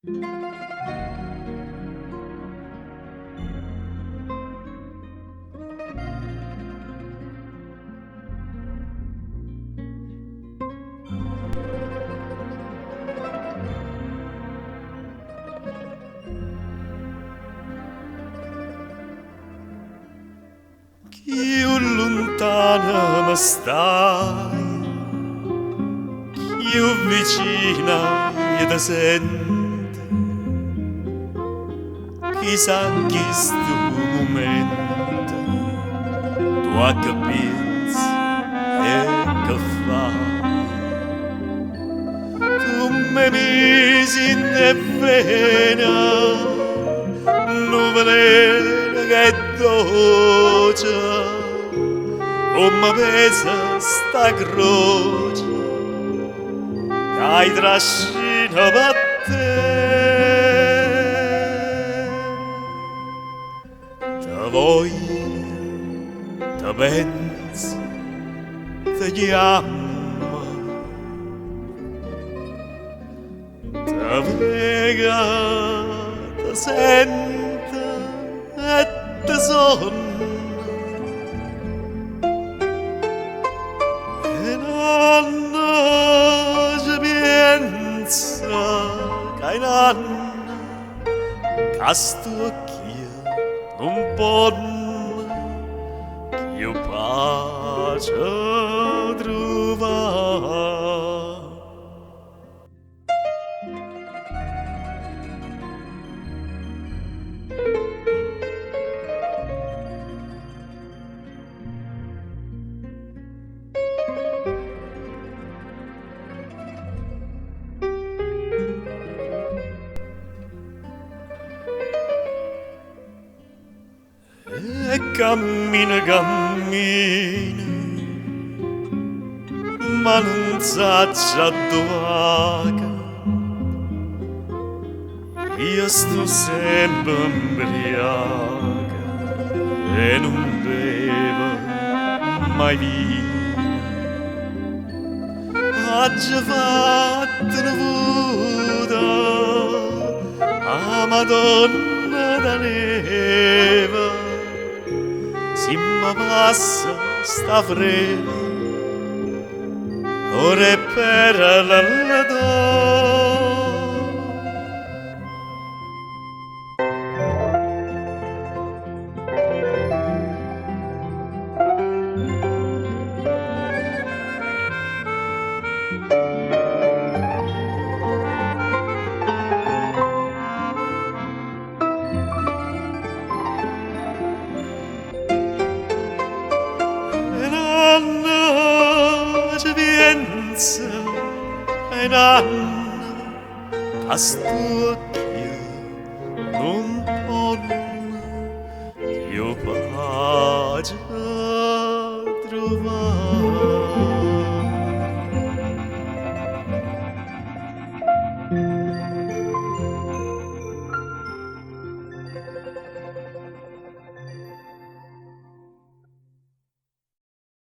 Più lontana ma stai, più vicina io ti sento. Chissà che sto momento tu a capienza e che fai. Tu mi misi in vena, nuvole che dolce, come pesa sta croce che hai trascina per te. Te voglio, te penso, te chiamo, te prega, te sento e te sonno. E non ci pensa che in anno che sto occhio non può più pace trovare. E cammina, cammina, ma non sa già dove. Io sto sempre ubriaca e non bevo mai vino. Oggi fatto una vuota a Madonna da neve. Si mi passa sta frena, ora è per la do. Ein anno a stucchio non può più pace trovare.